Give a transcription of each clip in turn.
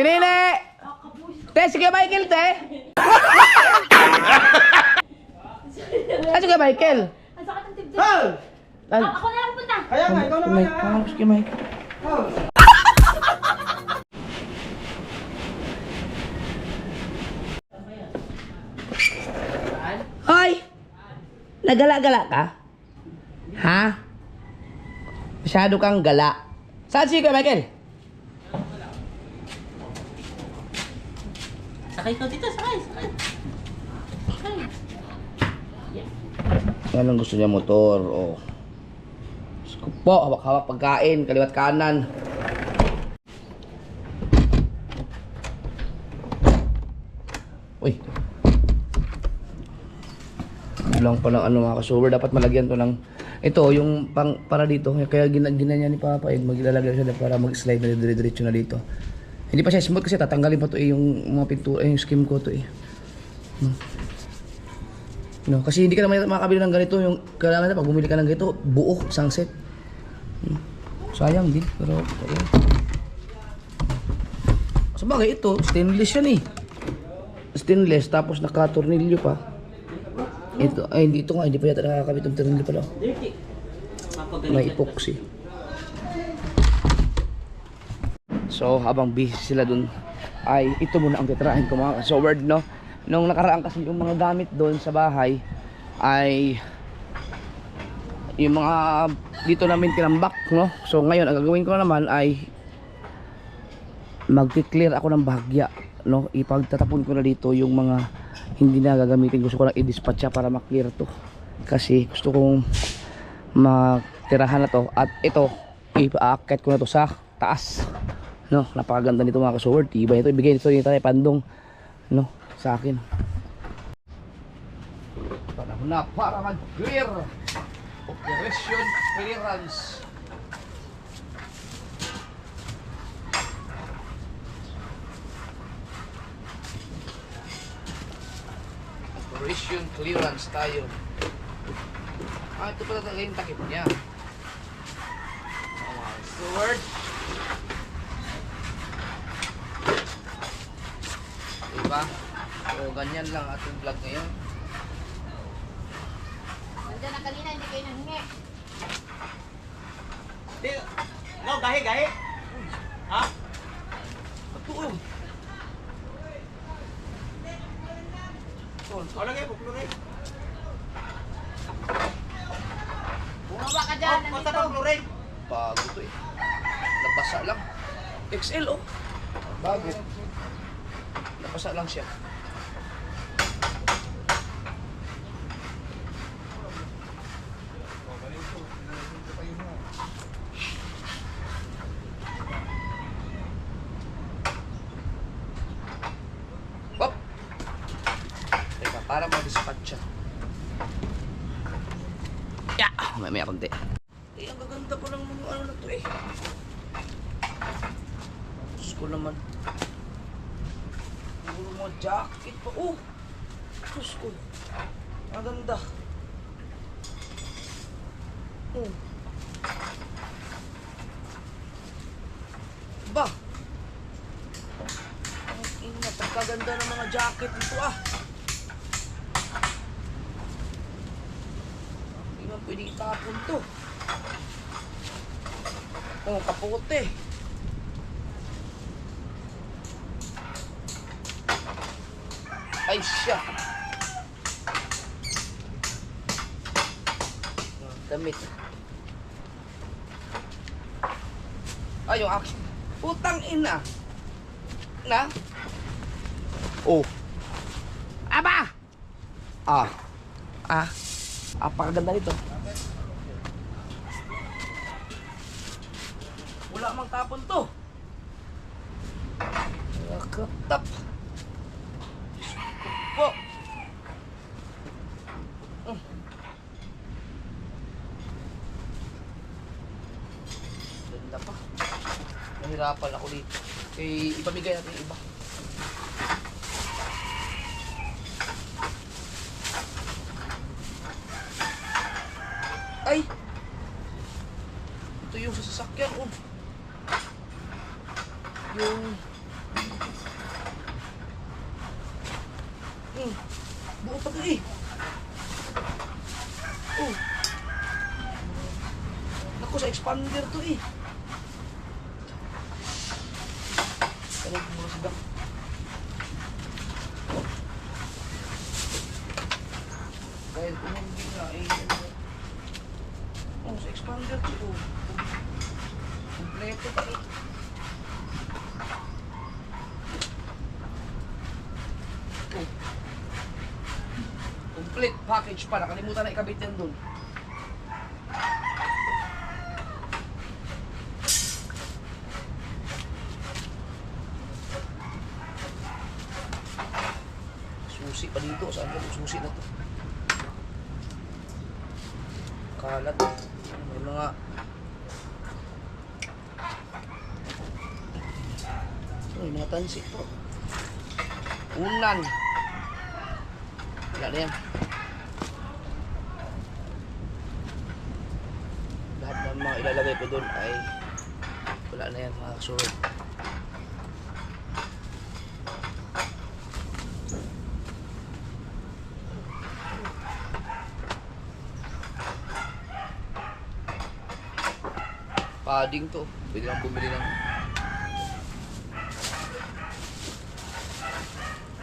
Tinini! Te, sige Michael, te! Sige Michael! Ang sakit ng tibdib. Hey! Ako na lang punta. Kaya nga, ikaw naman na. Sige Michael. Hoy! Nagala-gala ka? Ha? Masyado kang gala. Saan si Kuya Michael? Sakay ko dito, sakay. Yan ang gusto niya, motor. Oh. Gusto po, hawak-hawak pagkain, kaliwat kanan. Uy. Lang palang ano mga kasuber, dapat malagyan to ng ito yung pang para dito, kaya ginanya ni Papa Ed, maglalagay siya para mag-slide na dire-diretso na dito. Hindi pa siya smooth kasi tatanggalin pa to yung mga pintura, yung skim ko to no, kasi hindi ka naman makakabili ng ganito, yung kailangan na pag bumili ka ng ganito, buo, isang set. Sayang din, pero ayun. Sabagay ito, stainless yan eh. Stainless tapos naka-tornilyo pa. Ito, ay hindi ito nga, hindi pa yata nakakabit ng tornilyo pala. Dirty. May epoxy. So, habang busy sila dun, ay ito muna ang titrahin ko mga kasoward, no? Nung nakaraan kasi yung mga gamit doon sa bahay, ay yung mga dito namin tinambak, no? So, ngayon, ang gagawin ko naman ay mag-clear ako ng bahagya, no? Ipagtatapon ko na dito yung mga hindi na gagamitin. Gusto ko lang i-dispatch para ma-clear to. Kasi gusto kong matirahan na to. At ito, ipa-aakit ko na to sa taas. No, napakaganda nito mga kasoward. Iba nito, ibigay nito yung Tatay Pandong, no, sa akin. Panahon na para mag-clear. Operation clearance. Operation clearance tayo. Ito pala talaga yung takip niya. Sword. Diba? So, ganyan lang ating vlog ngayon. Nandiyan na kanina, hindi kayo nanghingi. Di, no, gahi. Ha? Ito yun. Wala kayo, buklurin. Bumaba ka dyan, Basta nandito. buklurin. Bago to eh. Nabasa lang. XL oh. Bago. Nabasa lang siya. Wop! Teka, para mag-dispatch siya. Yeah! May konti. Eh, ang gaganda ko ng mga ano na to eh. Diyos ko naman. Puro mga jacket pa. Oh! Diyos ko. Ang ganda. Oh. Ba? Ang ina, pagkaganda ng mga jacket nito ah. Hindi man pwede itapon to. Oh, kapote. Ay siya. Damit. Ay, yung action. Putang ina. Na? Oh. Aba! Apakaganda nito. Wala mang tapon to. Nakatap. Po. Ganda pa. Nahirapan ako dito. Kaya ipamigay natin yung iba. Ay! Ito yung sa sasakyan. Oh. Yung pa to eh. Oh. Naku, sa expander to eh. Tanong ko muna siya. Dahil umungin nga eh. Oh, sa expander to oh. Kompleto pa eh. Oh. Complete package pa. Nakalimutan na ikabit yan dun. Susi pa dito. Saan yung susi na to? Kalat. May mga may mga tansi po. Unan. Wala na yan. Lahat ng mga ilalagay ko doon ay wala na yan mga kasurod. Padding to. Pwede lang bumili ng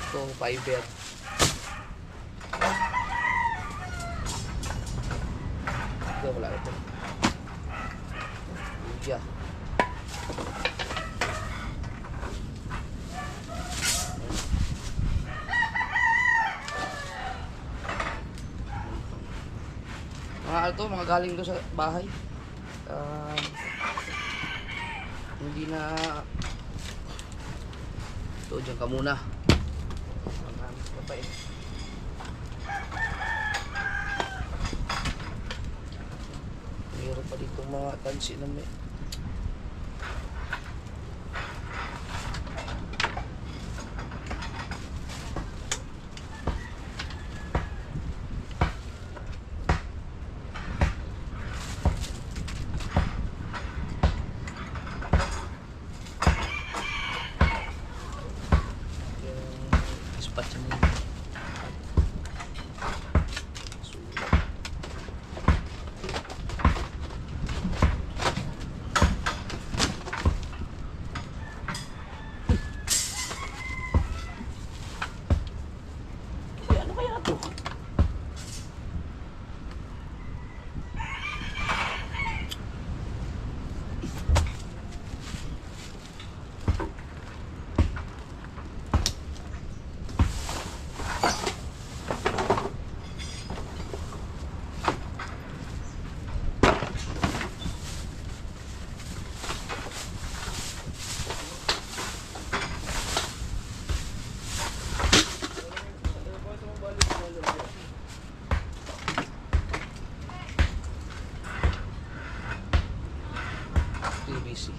ito, fiber. Ito, wala ito. Luya. Mga ano to, mga galing doon sa bahay. Hindi na ito, dyan ka muna. Marami pa pa eh. Mayroon pa dito mga tansi na may dispatch na yun. Sulat. Ano kaya ito? PVC.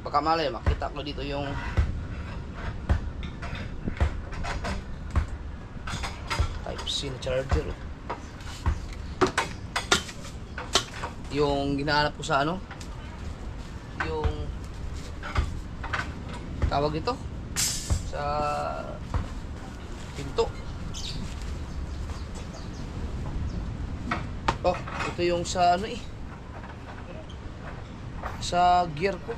Baka malay, makita ko dito yung Type-C na charger. Yung ginahanap ko sa ano? Yung tawag ito sa pinto. Oh, ito yung sa ano eh. Sa gear ko.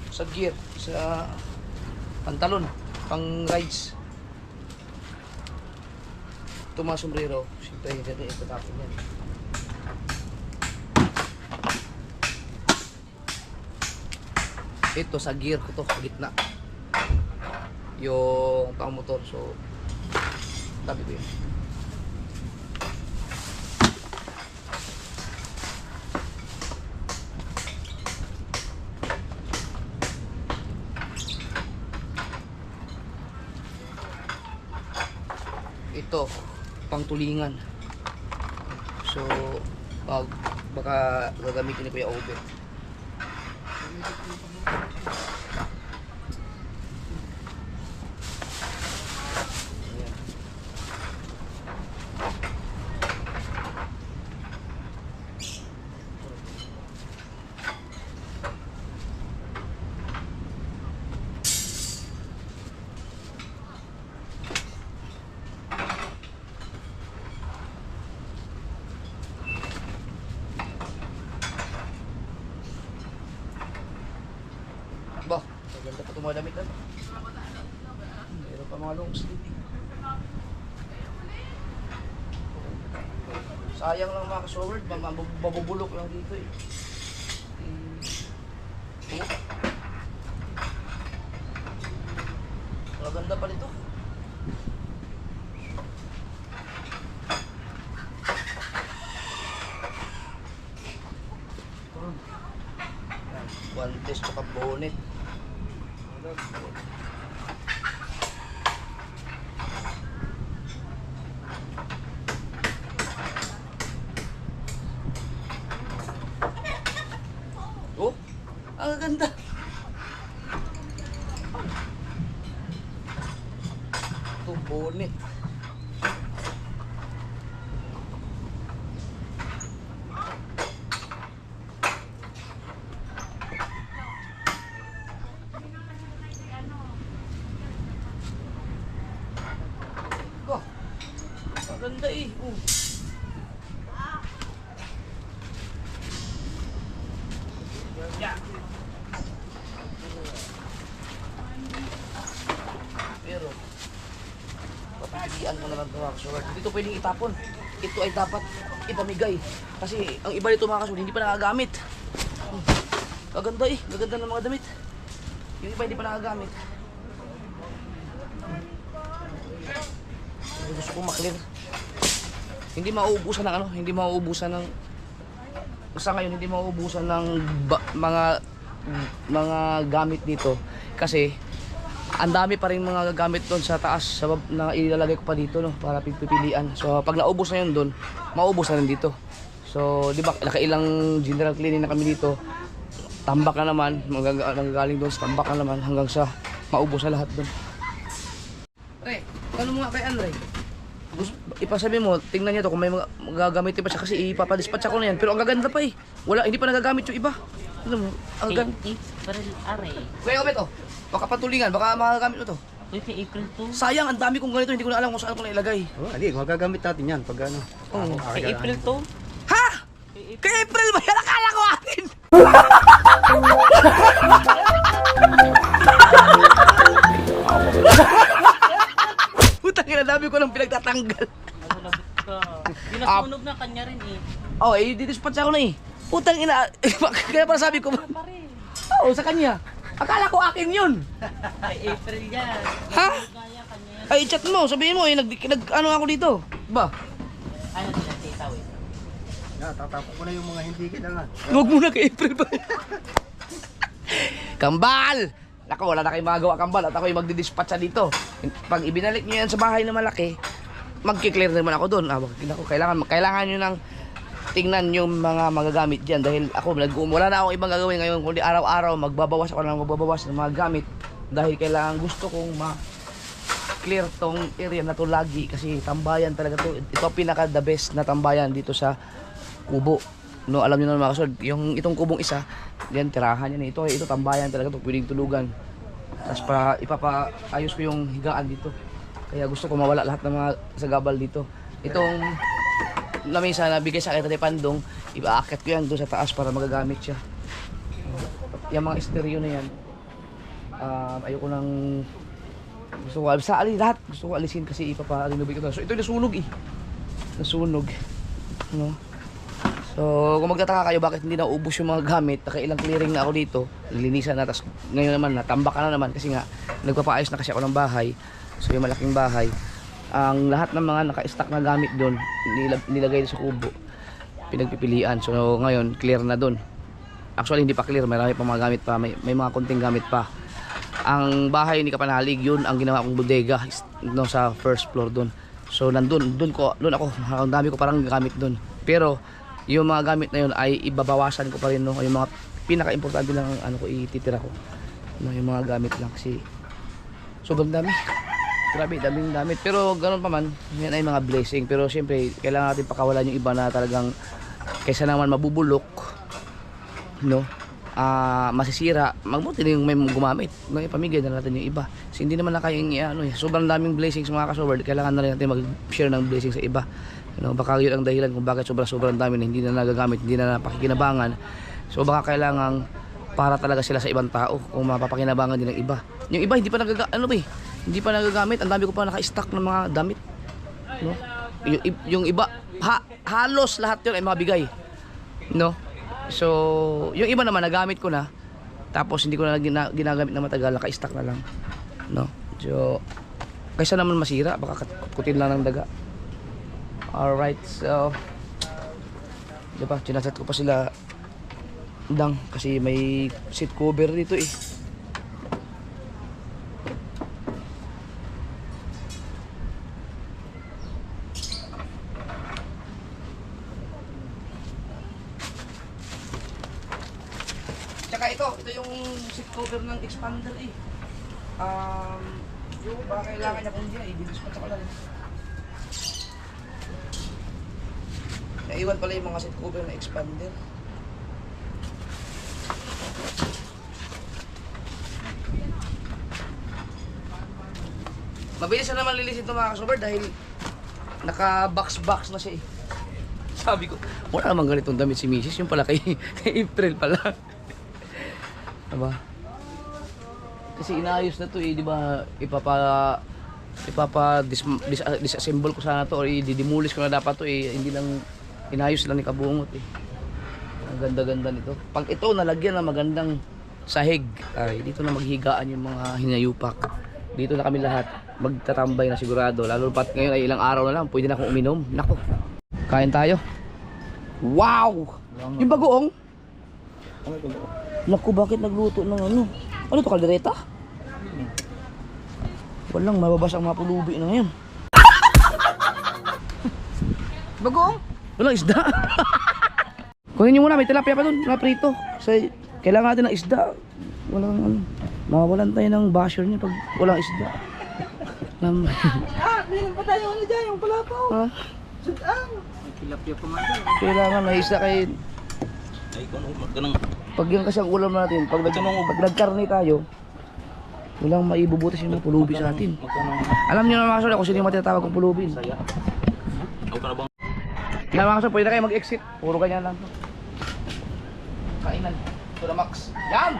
Sa gear, sa pantalon, pang rides. Ito mga sombrero, siyempre hindi ito tapon yan. Ito sa gear ko to, sa gitna. Yung pang motor, so tabi ko yun. Ito, pang tulingan. So, baka gagamitin ni Kuya Obe. Ayan. Ito mga damit na to. Meron pa mga long sleeve. Sayang lang mga ka-showard, mabubulok lang dito eh. Maganda pa nito. Guantes tsaka bonnet. Oh, ang ganda. Ito, bonnet. Oh, ang ganda eh. Oh. Yeah. Pero papilian ko na lang ito mga kasulat. Hindi ito pwedeng itapon. Ito ay dapat ipamigay. Kasi ang iba nito mga kasulat hindi pa nagagamit. Kaganda eh. Gaganda ng mga damit. Yung iba hindi pa nagagamit. Gusto ko maklir. Hindi mauubusan ng ano. Hindi mauubusan ng sa ngayon hindi mauubusan ng mga gamit dito kasi ang dami pa rin mga gamit doon sa taas na ilalagay ko pa dito no para pipilian. So pag naubos na 'yon doon, maubos na rin dito. So di ba nakailang general cleaning na kami dito. Tambak na naman, magagaling doon sa tambak na naman hanggang sa maubos na lahat doon. Re, ano mo nga kay Andre? Ipasabi mo, tingnan niya to kung may magagamitin pa siya kasi ipapadispatch ako na yan. Pero ang gaganda pa eh. Wala, hindi pa nagagamit yung iba. Ano mo, ang ganda. April are. Kuya Obet oh, baka patulingan, baka magagamit mo to. Uy, kay April 2. Sayang, ang dami kong ganito, hindi ko na alam kung saan ko na ilagay. Oh, hindi, magagamit natin yan pag ano. Oo. Kay April 2. Ha? Kay April ba yan? Akala ko akin! Putang ina, dami ko nang pinagtatanggal. Nagulabot ka. Pinasunog na kanya rin eh. Oh, eh, didispatch ako na eh. Putang ina, kaya para sabi ko, Pa rin. oo, sa kanya. Akala ko akin yun. Kay April yan. Ha? Gaya kanya yan. Ay, chat mo, sabihin mo eh, ano ako dito. Ba? Ano sila, titaw eh. Tatapos ko na yung mga hindi kailangan. Huwag muna kay April ba? Kambal! Nako, wala na kayong magagawa kambal at ako yung magdidispatcha dito. Pag ibinalik nyo yan sa bahay na malaki, magkiklear naman ako doon. Kailangan nyo nang tingnan yung mga magagamit dyan dahil ako, wala na akong ibang gagawin ngayon kundi araw-araw magbabawas ng mga gamit dahil kailangan gusto kong clear tong area na to lagi kasi tambayan talaga to. Ito pinaka the best na tambayan dito sa kubo. No, alam niyo na mga kasod, yung itong kubong isa, diyan tirahan yan. Ito tambayan talaga to, pwedeng tulugan. Tapos ipapaayos ko yung higaan dito. Kaya gusto ko mawala lahat ng mga sagabal dito. Itong lamesa na bigay sa akin Tatay Pandong, ipaakit ko yan doon sa taas para magagamit siya. Yung mga stereo na yan, ayoko nang gusto ko lahat gusto ko alisin kasi ipapa-renovate ko. So ito nasunog eh. Nasunog. No? So kung magtataka kayo bakit hindi naubos yung mga gamit, nakailang clearing na ako dito, nilinisan na, tapos ngayon naman natambak na naman kasi nga nagpapaayos na kasi ako ng bahay. So yung malaking bahay, ang lahat ng mga naka-stack na gamit doon nilagay sa kubo, pinagpipilian. So ngayon clear na doon. Actually hindi pa clear, marami pa mga gamit pa, may mga konting gamit pa. Ang bahay ni Kapanalig, yun ang ginawa kong bodega no, sa first floor doon. So doon ako, ang dami ko parang gamit doon. Pero yung mga gamit na yun ay ibabawasan ko pa rin no, yung mga pinaka-importante lang ano ko ititira ko. No, yung mga gamit lang kasi sobrang dami. Grabe, daming gamit. Pero ganoon pa man, yan ay mga blessing. Pero siyempre, kailangan natin pakawalan yung iba na talagang kaysa naman mabubulok, no? Masisira, magbuti na yung may gumamit. No, ipamigay na natin yung iba. Kasi hindi naman na kayang sobrang daming blessings mga kasober. Kailangan na rin natin mag-share ng blessings sa iba. Baka yun ang dahilan kung bakit sobrang dami na hindi na nagagamit, hindi na napakikinabangan. So baka kailangan para talaga sila sa ibang tao kung mapapakinabangan din ng iba. Yung iba hindi pa hindi pa nagagamit. Ang dami ko pa naka-stock ng mga damit, no? Yung iba halos lahat 'yun ay mabigay, no? So, yung iba naman nagamit ko na. Tapos hindi ko na ginagamit na matagal, naka-stock na lang, no? So, kaysa naman masira, baka kutin lang ng daga. Alright, so diba, chinachat ko pa sila dang kasi may seat cover dito eh. Tsaka ito yung seat cover ng expander eh. Yung baka kailangan niya kung hindi na i-dispatch ko lang. Naiwan pala yung mga seat cover na expander. Mabilis na naman lilisin ito mga kasober dahil naka-box na siya eh. Sabi ko, wala naman ganitong damit si Mrs. Yung pala kay April pala. Diba? Kasi inaayos na to eh, di ba? Disassemble ko sana to or i-demolish ko na dapat to eh. Hindi lang inayos lang ni Kabungot eh. Ang ganda-ganda nito. Pag ito nalagyan ng magandang sahig, ay dito na maghigaan yung mga hinayupak. Dito na kami lahat magtatambay na sigurado. Lalo pat ngayon ay ilang araw na lang, pwede na akong uminom. Nako. Kain tayo. Wow! Yung bagoong. Naku, bakit nagluto ng ano? Ano to, kaldereta? Walang mababasa ang mga pulubi na ngayon. Bagoong? Walang isda. Kunin nyo muna, may tilapia pa dun, mga prito. Kasi kailangan natin ng isda. Walang ano, mawawalan tayo ng basher niya pag walang isda. Meron pa tayo ano dyan, yung palapaw. Ha? Sudang. Tilapia pa man dyan. Kailangan may isda kayo. Ay, ganun. Pag yan kasi ang ulam natin, pag nagkarne tayo, walang maibubutis yung mga pulubi sa atin. Alam niyo naman mga kasol, kung sino yung matinatawag kong pulubin. Ako ka na bang? Yan mga kasol, pwede na kayo mag-exit. Puro ganyan lang to. Kainan. To the max. Yan!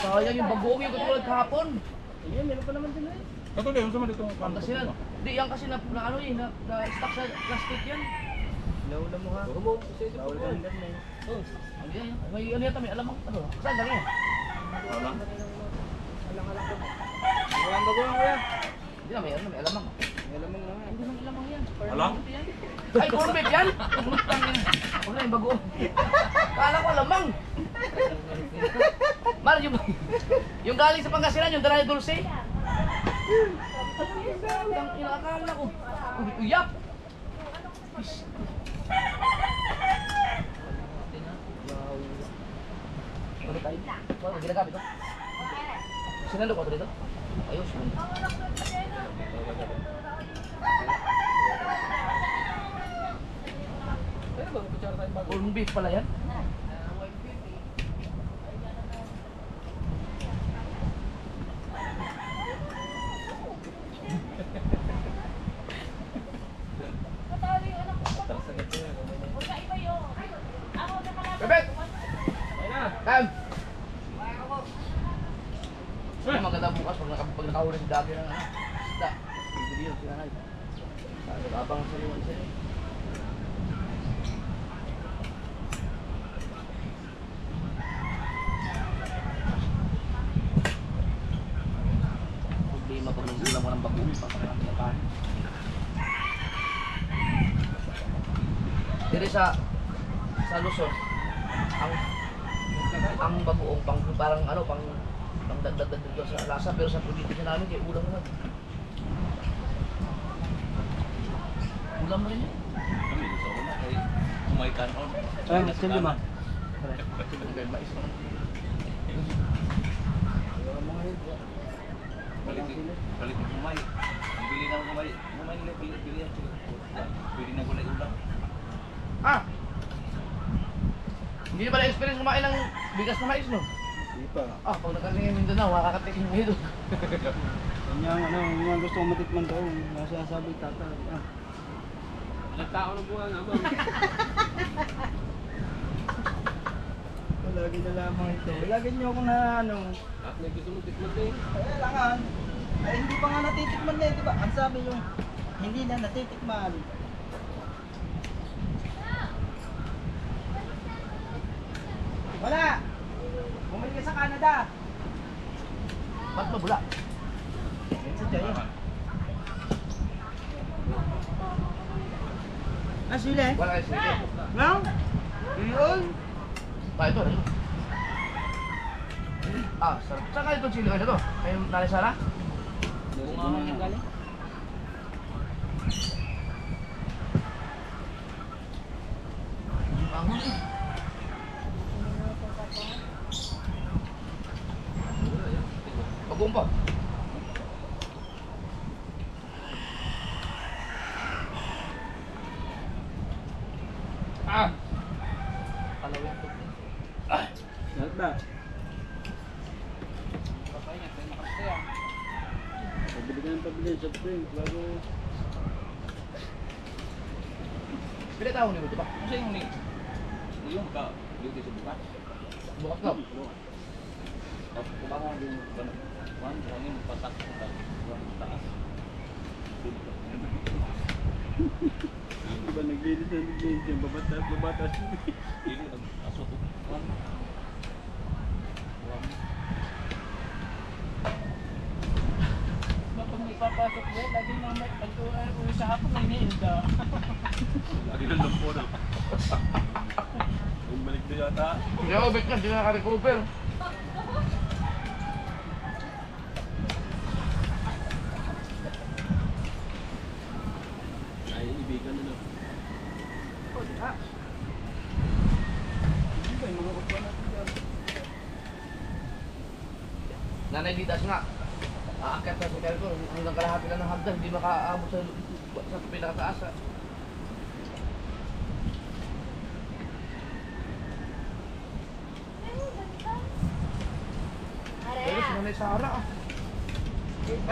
Sayang yung bagoong yung katulad kahapon. Ayan, meron pa naman din eh. Ito din, sama dito. Pangasinan. Hindi, yan kasi na ano eh, na-stuck sa plastic yan. Naula mo ha. Naula mo. Oh, ayan, may ano yata, may alamang, ano, saan lang yan? Wala. Ang bagoong kuya. Hindi na, may ano, may alamang. May lamang na nga. Hindi man alamang yan. Alam? Ay, corn beef yan? Putang yan. Huwag na yung bago. Kala ko alamang. Mar, yung galing sa Pangasinan, yung dala ni Dulce. Ang kinakala ko. Uyak! Ano tayo? Ano ginagamit ito? Sinalo ko ito dito? Ayos. Corn beef pala yan? Bebek! Kam! Ay, maganda bukas pag nakahuli si Dagi ng isda. Hindi yun, sinanay. Abang sa liwan siya. Problema pag nag-ulam mo ng bagoong, papakarami ng kanin. Dito sa Luzon, ang bagoong parang ano, pang dagdag sa lasa, pero sa probinsya namin kay ulam naman. Ulam rin yan. May kanon. Ay, mas hindi ma. Mais naman. Palit ng kumay. Ang bili ng kumay. Kumay nila bili yan. Pwede na gulay ulam. Ah! Hindi ba na-experience kumain ng bigas na mais, no? Hindi pa. Ah, pag nagkaling Mindanao, makakatikin mo ito. Yan yung ano, yung gusto kong matikman daw. Nasasabi tata. Nagtao ng buwan nga, ma'am. Lagi na lamang ito. Lagi niyo ako na ano. At may gusto mo tikman din. Kailangan. Ay, hindi pa nga natitikman na eh, di ba? Ang sabi yung hindi na natitikman. Wala! Bumili ka sa Canada. Ba't mabula? Yan sa Jaya. Ah, sila eh? Wala kayo sige. No? Yun? Ito. Sarap. Saan kayo itong chili oil na to? Kayo Nanay Sara? Bungahan yung galing. Ang Bagong pa. Palawin ko. Lahat ba? Pabili ka ng pabili sa spring bago... Pila taon nito ba? Kasi yung ni yung ka duty sa bukas. Bukas ka. Tapos kumakas din yung kuan hangin patak sa kuan taas. Di ba naglinis yung babatas. Dili nag-aso to. Kuan. Kuan. Pag may papasok mo, lagi na may pag-uwi sa hapon may niinda. Lagi ng lampo na. Yung balik na yata. Hindi ako bet ka, hindi na naka-recover. Ay, ibigan na lang. Hindi ba yung mga kukuha natin dyan? Nanay Ditas nga. Aakyat na sa hotel ko. Hanggang kalahati lang ng hagdan. Hindi makaabot sa pinakataas. Pero si Nanay Sara ah.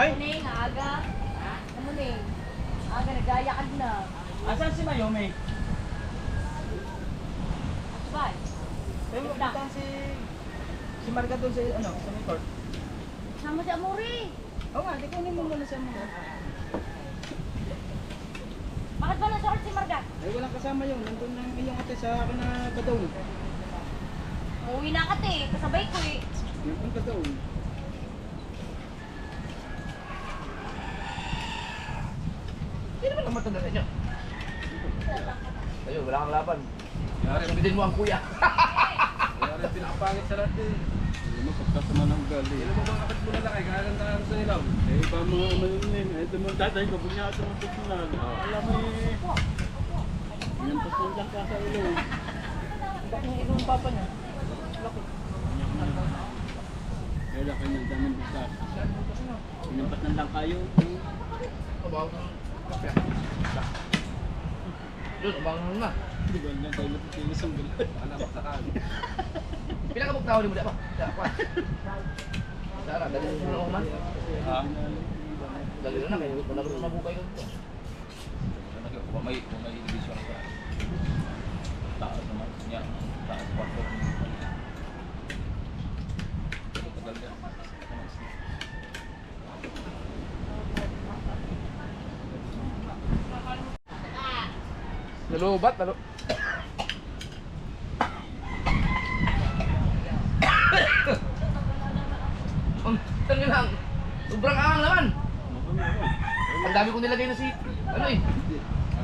Ay! Ano yung aga? Ano na yung? Aga, nagayakad na. Asan si Mayome? Bye. Ay, magpunta si Marga doon sa ano, sa may court. Sama si Amori. Oo nga, di kunin mo muna siya muna. Bakit ba nasa si Marga? Ay, walang kasama yun. Nandun lang iyong ate sa akin na Badong. Uuwi na ka kasabay ko eh. Nandun Badong. Hindi naman lang matanda sa inyo. Ayun, wala kang laban. Yari, Sundin mo ang kuya. yari pinakapangit sa lahat eh. Alam mo, pagkasama ng ugali. Alam mo mga kapit mo na lang, kagandahan sa ilaw. Eh, pa mga manunin. Ito mo tatay ko, pag niya ito mo tutunan. Alam mo eh. Minantas mo lang ka sa ilaw. Bakit yung ilong papa niya? Kaya laki ng daming bukas. Minantas ng lang kayo. Abang kape. Doon, abang na. Di ba lang tayo natitilis ang galit. Anak sa kan. Pila ka buktaw ni mo pa? Apa? Sara, dali mo na man. Ha? Dali na kayo, wala ko na bukay ko. Kung may division ka. Taas naman niya. Taas kwarto. Tagal yan. Nalubat, Tangin lang. Sobrang ahang naman. Ang dami kong nilagay na si ano eh.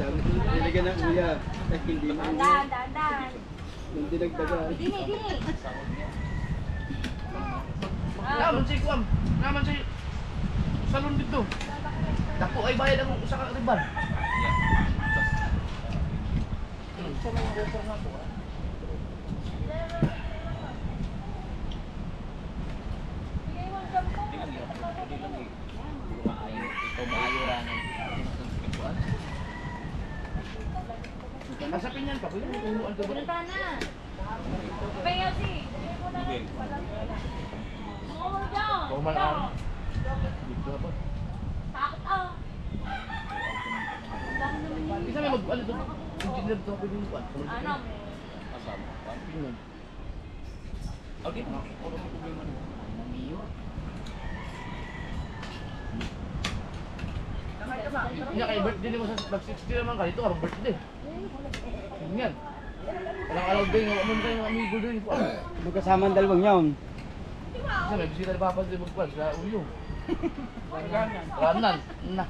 Dami ko nilagyan ng uya. Eh, hindi na uya. Dahan. Nung dinagdagan. Dini. Naman si Kuam. Naman si salon dito. Dako ay bayad ang usa ka riban. Sa mga refer na po. Hindi lang yun. Hindi lang yun. Ikaw maayuran. Asapin yan pa. Kuya, kung ano ba? Pinunta na. Kaya si. Okay. Oo, dyan. Formal ang. Dito pa. Takot ah. Ang dami naman yun. Isa may mag ano to? nila ito pwede yung kuwan. Ano? Asama. Yun. Okay, ano may problema na? Hindi kay birthday mo sa mag-60 naman ka. Ito ang birthday. Yan. Walang alaw din. Walang kayo ng amigo din. Magkasama ang dalawang yun. Kasi may bisita ni Papa sa Bugpan. Sa Uyo. Ranan. Na.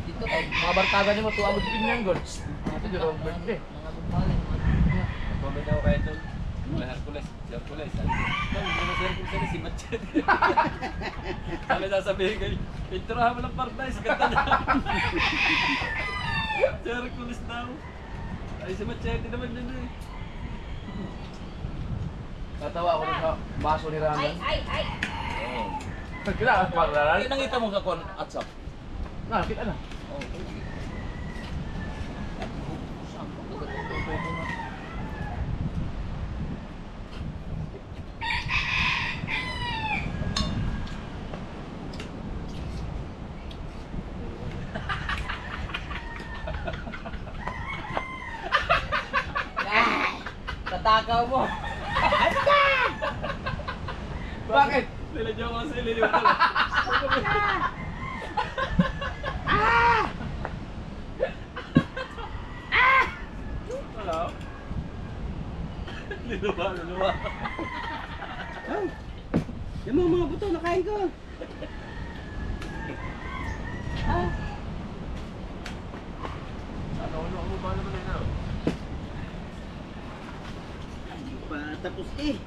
Dito ay mga barkaga niyo matuwa mo sa Pinyanggon. Ito yung ang birthday. Comment ako kayo doon. Wala Hercules. Si Hercules. Hindi mo si Hercules si Machete. Kami sasabihin kayo, pinturahan mo ng Paradise. Ganda niya. Si Hercules daw. Ay si Machete naman yun eh. Natawa ako sa baso ni Ranan. Ay! Oo. Kailangan pa Ranan. Ay, nakita mo sa WhatsApp. Nakita na. Oo. Tatakaw mo. Bakit? Nilagyan ko sa ililiwan. Hello? Liluwa. Yung mga buto, nakain ko. Ano mo ba naman ito? Pa tapos eh.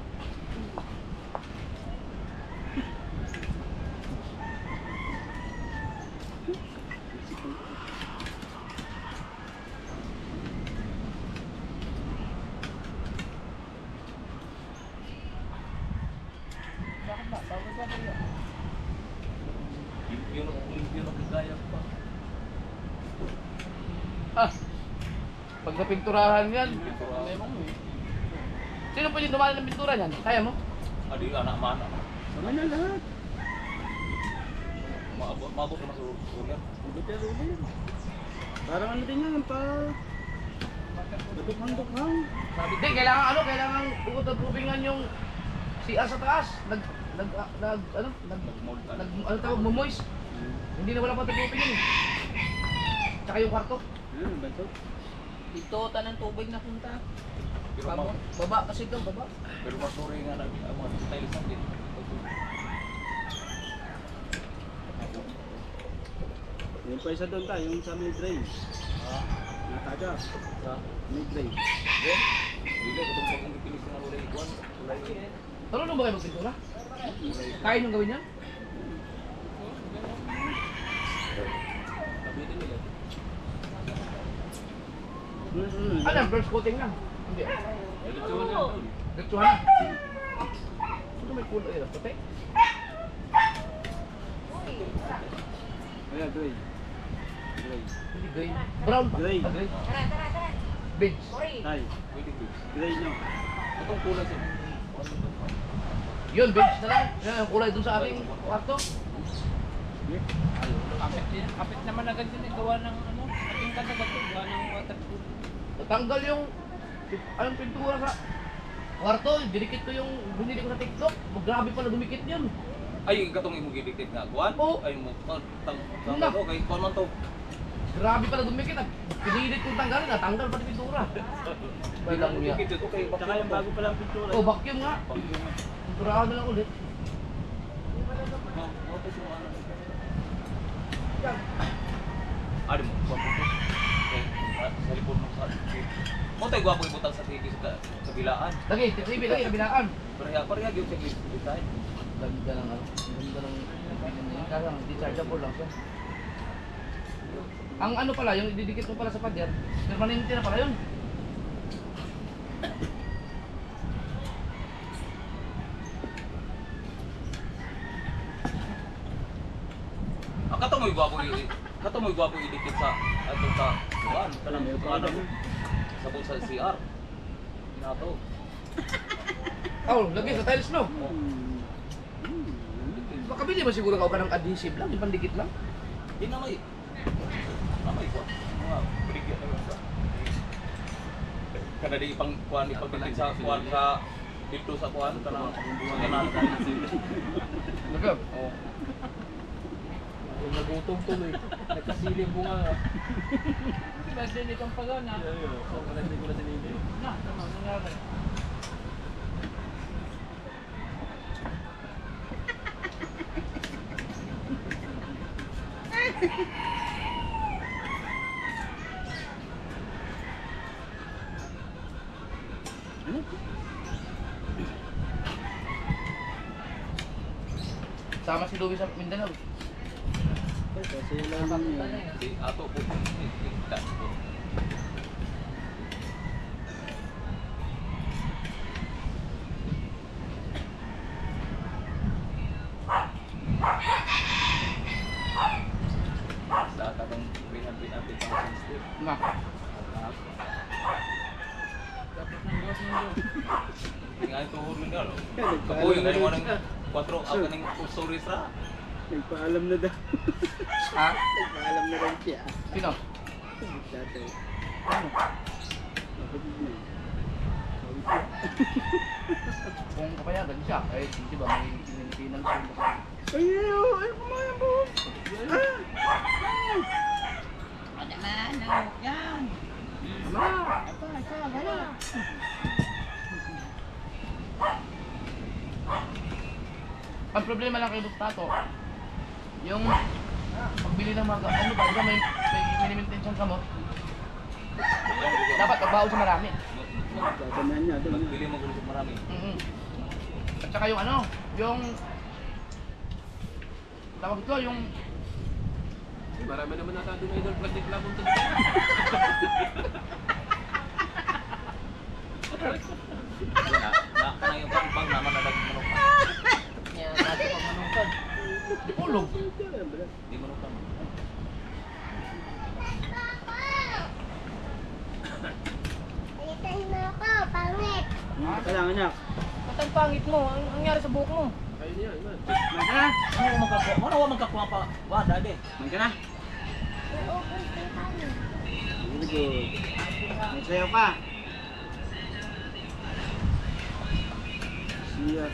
Limpyo na kagaya pa. Ah. Pag napinturahan yan. Sino pwede dumali ng pintura niyan? Kaya mo? Adi anak mana. Sama na lahat. Mabot na sa ulan. Parang ano din yan, pa... Dukhang-dukhang. Sabi, di, kailangan ukot-upingan yung CR sa taas. Ano tawag, momoist. Hindi na wala patutupin yun eh. Tsaka yung kwarto. Ano ba ito? Ito, tanang tubig na punta. Pero Baba kasi ito, baba. pero masuri nga na mga tiles ang din. Yung pa isa doon tayo, yung sa may drain. Nataga. Sa May drain. then dili ko tong pagong pilis na wala ikuan. Wala ikuan. Marunong ba kayo magpintura? Kaya nung gawin yan? Kabitin nila. Ano, first coating lang. Hindi. Diretsuhan na. Gatsuhan na. Ano may kulay yun? Puti? Ayan, drain. Drain. Hindi gray. Brown pa. Gray. Ah, gray. Tara. Beige. Sorry. Tay, Pwede ko. drain nyo. Atong kulay sa Yun, beige na lang. Yan ang kulay dun sa aking kwarto. Kapit naman agad yun, gawa ng ano, ating katagat ko, gawa ng waterproof. Natanggal yung anong pintura sa kwarto. Dinikit ko yung binili ko sa TikTok. Grabe pala dumikit yun. ay katong imong gidikit nga kuan. Oo. Ay mo Una. to kay kuan man to. Grabe pala dumikit. Pinilit kong tanggalin. Natanggal pati pintura. Balang niya. Dikit okay. Tsaka yung bago palang pintura. Oh, vacuum nga. Pinturahan na lang ulit. Ari mo, gwapo ko. Sa likod mo sa mo tay gwapo ibutang sa TV sa kabilaan. Lagi, TV lagi, kabilaan. Pareha gyud sa clip design. Ganda ng ano. Ganda ng nagbigan niya. Kaya lang, dechargeable lang siya. Ang ano pala, yung ididikit mo pala sa pader, permanente na pala yun. Kato mo gwapo idikit sa ato sa kuan kanang ano sa bulsa sa CR. Nato. Oh, lagi sa tiles no. Makabili ba siguro ka ng adhesive lang, yung pandikit lang? Di na may ko. Mga brigya na sa. Kada di ipang kuan ipagbitin sa kuan sa dito sa kuan kana kanal dahil sa Nagab. oh. Nagutom tuloy. Nagkasiling bunga. Basta nitong pagana. So, wala hindi ko na sinili. Na, tama, nangyari. Sama si Louie sa Mindanao. Kasi lang yun. Si ato po. Kita po. Sa tatang pinapit ang sensitive. Ma. Dapat nang gawas mo. Tingnan ito hurling ka, no? Kapuyo, ganyan mo ng 4 ako ng stories ra. Nagpaalam na daw. Ha? Nagpaalam na rin siya. Sino? Dati. Ano? Kapatid niya. Kung kapayagan siya, eh di ba may Pilipinas yun. Ay, kumain po. Wala man, nawag yan. Ito, wala. Ang problema lang kay Bustato, yung pagbili ng mga ano ba, diba may mini-maintain siyang gamot, dapat magbaon sa marami. Dadamahan niya. Magbili mo gusto marami. At saka yung ano, yung tawag ito, yung Marami naman nata doon idol plastic labon to. Na kanang yung pang naman na nagmanok. yan, natin pag manukan. Ulog. Di manok ka. Palitan mo ako, pangit. Kailangan niya. Ba't ang pangit mo? Ang nangyari sa buhok mo? Ayun yan, man. Man ka na. Ano wa magkakuha pa? Wa dade. Man ka na. Naubos yung pangit. Very good. May sayo pa. Siya.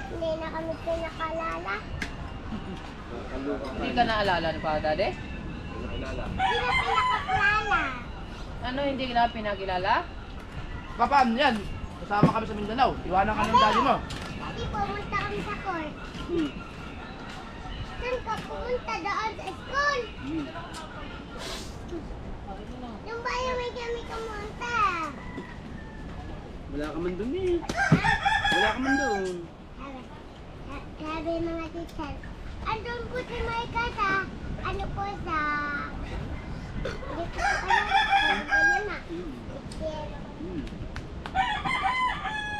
Hindi na kami pinakalala. Hindi ka naalala ni Pa Dade? Kilala. Hindi na pinakakalala. Ano, hindi ka na pinakilala? Papaano yan? Kasama kami sa Mindanao. Iwanan ka ng daddy mo. Dati pumunta kami sa court. Hmm. Saan ka pumunta doon sa school? Yung ba yung may kami kumunta? Wala ka man dun eh. Wala ka man dun. Sabi mga teacher, andun po si Maikata. Ano po sa... Dito po ganyan na. Hmm.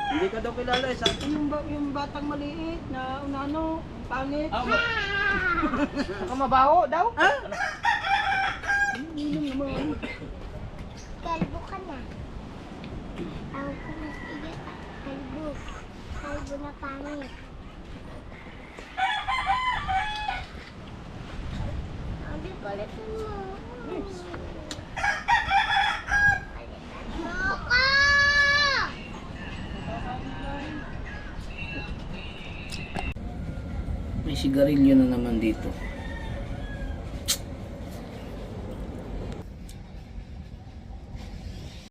Hindi ka daw kilala eh. Sabi yung batang maliit na unano, pangit. Baka mabaho daw? Hindi naman. Kalbo ka na. Tawag ko na sige. Kalbo. Kalbo na pangit. Abi, palitan mo. Palitan mo ako! May sigarilyo na naman dito.